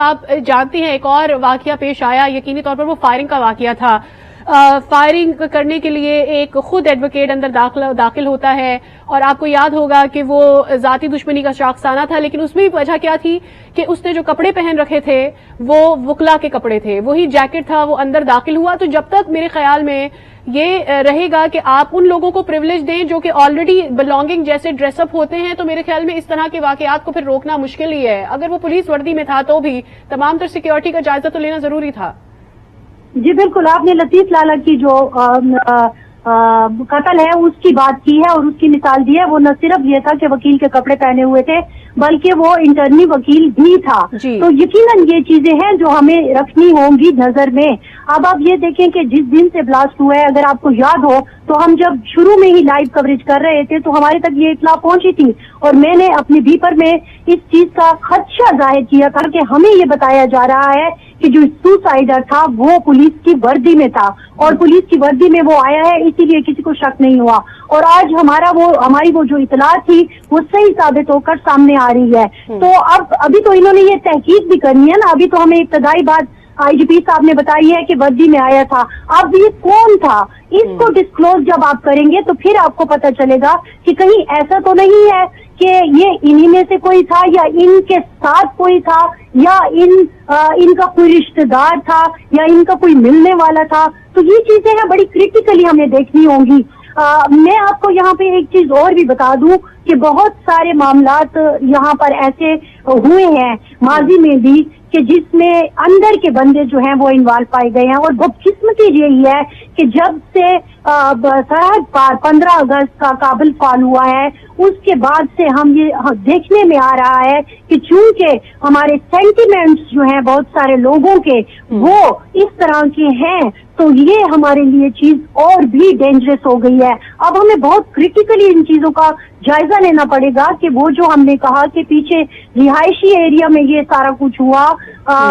آپ جانتی ہیں ایک اور واقعہ پیش آیا، یقینی طور پر وہ فائرنگ کا واقعہ تھا۔ فائرنگ کرنے کے لیے ایک خود ایڈوکیٹ اندر داخل ہوتا ہے، اور آپ کو یاد ہوگا کہ وہ ذاتی دشمنی کا شاخسانہ تھا، لیکن اس میں بھی وجہ کیا تھی کہ اس نے جو کپڑے پہن رکھے تھے وہ وکلا کے کپڑے تھے، وہی جیکٹ تھا، وہ اندر داخل ہوا۔ تو جب تک میرے خیال میں یہ رہے گا کہ آپ ان لوگوں کو پریولیج دیں جو کہ آلریڈی بلونگنگ جیسے ڈریس اپ ہوتے ہیں، تو میرے خیال میں اس طرح کے واقعات کو پھر روکنا مشکل ہی ہے۔ اگر وہ پولیس وردی میں تھا تو بھی تمام تر سیکیورٹی کا جائزہ تو لینا ضروری تھا۔ جی بالکل، آپ نے لطیف لالا کی جو قتل ہے اس کی بات کی ہے اور اس کی مثال دی ہے۔ وہ نہ صرف یہ تھا کہ وکیل کے کپڑے پہنے ہوئے تھے بلکہ وہ انٹرنی وکیل بھی تھا، تو یقیناً یہ چیزیں ہیں جو ہمیں رکھنی ہوں گی نظر میں۔ اب آپ یہ دیکھیں کہ جس دن سے بلاسٹ ہوا ہے، اگر آپ کو یاد ہو تو ہم جب شروع میں ہی لائیو کوریج کر رہے تھے تو ہمارے تک یہ اطلاع پہنچی تھی، اور میں نے اپنے بیپر میں اس چیز کا خدشہ ظاہر کیا تھا کہ ہمیں یہ بتایا جا رہا ہے کہ جو سوسائڈر تھا وہ پولیس کی وردی میں تھا، اور پولیس کی وردی میں وہ آیا ہے، اسی لیے کسی کو شک نہیں ہوا۔ اور آج ہماری وہ جو اطلاع تھی وہ صحیح ثابت ہو کر سامنے آ رہی ہے۔ تو ابھی تو انہوں نے یہ تحقیق بھی کرنی ہے نا، ابھی تو ہمیں ابتدائی بات آئی جی پی صاحب نے بتائی ہے کہ وردی میں آیا تھا۔ اب یہ کون تھا، اس کو ڈسکلوز جب آپ کریں گے تو پھر آپ کو پتہ چلے گا کہ کہیں ایسا تو نہیں ہے کہ یہ انہی میں سے کوئی تھا، یا ان کے ساتھ کوئی تھا، یا ان کا کوئی رشتہ دار تھا، یا ان کا کوئی ملنے والا تھا۔ تو یہ چیزیں ہیں بڑی کریٹیکلی ہمیں دیکھنی ہوں گی۔ میں آپ کو یہاں پہ ایک چیز اور بھی بتا دوں کہ بہت سارے معاملات یہاں پر ایسے ہوئے ہیں ماضی میں بھی کہ جس میں اندر کے بندے جو ہیں وہ انوالو پائے گئے ہیں، اور بدقسمتی یہی ہے کہ جب سے سرحد پار 15 اگست کا کابل فال ہوا ہے اس کے بعد سے ہم یہ دیکھنے میں آ رہا ہے کہ چونکہ ہمارے سینٹیمنٹس جو ہیں بہت سارے لوگوں کے وہ اس طرح کے ہیں، تو یہ ہمارے لیے چیز اور بھی ڈینجرس ہو گئی ہے۔ اب ہمیں بہت کریٹیکلی ان چیزوں کا جائزہ لینا پڑے گا کہ وہ جو ہم نے کہا کہ پیچھے رہائشی ایریا میں یہ سارا کچھ ہوا،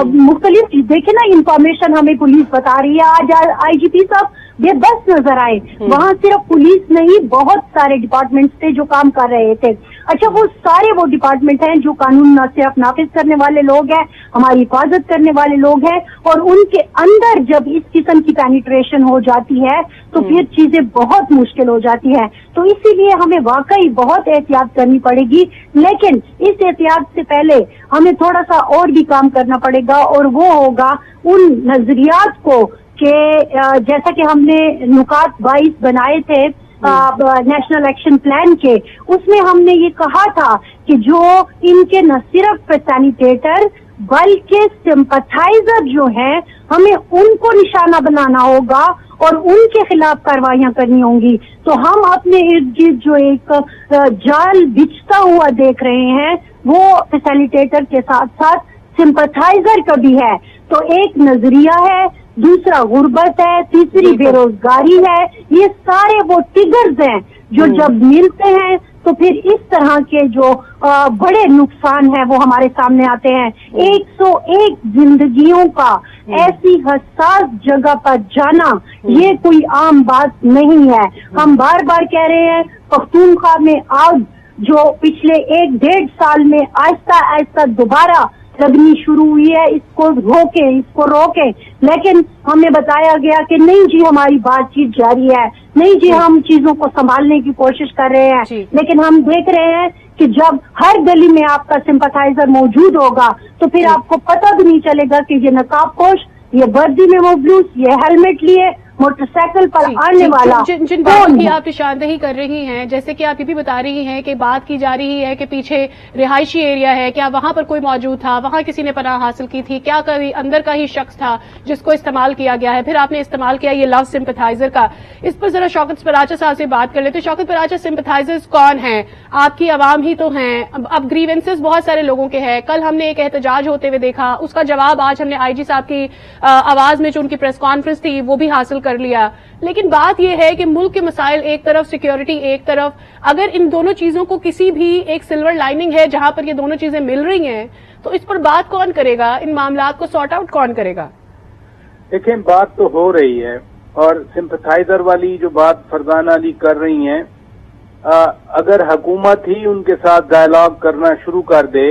مختلف دیکھیں نا انفارمیشن ہمیں پولیس بتا رہی ہے۔ آج آئی جی پی صاحب بے بس نظر آئے، وہاں صرف پولیس نہیں بہت سارے ڈپارٹمنٹس تھے جو کام کر رہے تھے۔ اچھا، وہ سارے وہ ڈپارٹمنٹ ہیں جو قانون نہ صرف نافذ کرنے والے لوگ ہیں، ہماری حفاظت کرنے والے لوگ ہیں، اور ان کے اندر جب اس قسم کی پینیٹریشن ہو جاتی ہے تو پھر چیزیں بہت مشکل ہو جاتی ہے۔ تو اسی لیے ہمیں واقعی بہت احتیاط کرنی پڑے گی، لیکن اس احتیاط سے پہلے ہمیں تھوڑا سا اور بھی کام کرنا پڑے گا، اور وہ ہوگا ان نظریات کو کہ جیسا کہ ہم نے نکات 22 بنائے تھے نیشنل ایکشن پلان کے، اس میں ہم نے یہ کہا تھا کہ جو ان کے نہ صرف سینیٹیٹر بلکہ سمپتھائزر جو ہیں ہمیں ان کو نشانہ بنانا ہوگا اور ان کے خلاف کاروائیاں کرنی ہوں گی۔ تو ہم اپنے ارد گرد جو ایک جال بچھتا ہوا دیکھ رہے ہیں وہ فیسیلیٹیٹر کے ساتھ ساتھ سمپتھائزر کا بھی ہے۔ تو ایک نظریہ ہے، دوسرا غربت ہے، تیسری بے روزگاری ہے۔ یہ سارے وہ ٹگرز ہیں جو جب ملتے ہیں تو پھر اس طرح کے جو بڑے نقصان ہیں وہ ہمارے سامنے آتے ہیں۔ 101 زندگیوں کا ایسی حساس جگہ پر جانا یہ کوئی عام بات نہیں ہے۔ ہم بار بار کہہ رہے ہیں پختونخوا میں آگ جو پچھلے 1-1.5 سال میں آہستہ آہستہ دوبارہ لگنی شروع ہوئی ہے، اس کو روکیں، لیکن ہمیں بتایا گیا کہ نہیں جی ہماری بات چیت جاری ہے، نہیں جی ہم چیزوں کو سنبھالنے کی کوشش کر رہے ہیں، لیکن ہم دیکھ رہے ہیں کہ جب ہر گلی میں آپ کا سمپتھائزر موجود ہوگا تو پھر آپ کو پتہ بھی نہیں چلے گا کہ یہ نقاب پوش، یہ وردی میں مبلوس، یہ ہیلمٹ لیے موٹر سائیکل پر آنے والا جن باتوں کی آپ نشاندہی کر رہی ہیں، جیسے کہ آپ یہ بھی بتا رہی ہیں کہ بات کی جا رہی ہے کہ پیچھے رہائشی ایریا ہے، کیا وہاں پر کوئی موجود تھا، وہاں کسی نے پناہ حاصل کی تھی، کیا کبھی اندر کا ہی شخص تھا جس کو استعمال کیا گیا ہے، پھر آپ نے استعمال کیا یہ لفظ سمپتھائزر کا۔ اس پر ذرا شوکت پراچا صاحب سے بات کر لیتے۔ شوکت پراچا، سمپتھائزرز کون ہیں؟ آپ کی عوام ہی تو ہیں، اب گریونسز بہت سارے لوگوں کے ہیں۔ کل ہم نے ایک احتجاج ہوتے ہوئے دیکھا، اس کا جواب آج ہم نے آئی جی صاحب کی آواز میں جو ان کی پریس کانفرنس تھی وہ بھی حاصل کر لیا۔ لیکن بات یہ ہے کہ ملک کے مسائل ایک طرف، سیکیورٹی ایک طرف، اگر ان دونوں چیزوں کو کسی بھی ایک سلور لائننگ ہے جہاں پر یہ دونوں چیزیں مل رہی ہیں تو اس پر بات کون کرے گا، ان معاملات کو سارٹ آؤٹ کون کرے گا؟ دیکھیں بات تو ہو رہی ہے، اور سمپتھائزر والی جو بات فرزانہ علی کر رہی ہیں، اگر حکومت ہی ان کے ساتھ ڈائلاگ کرنا شروع کر دے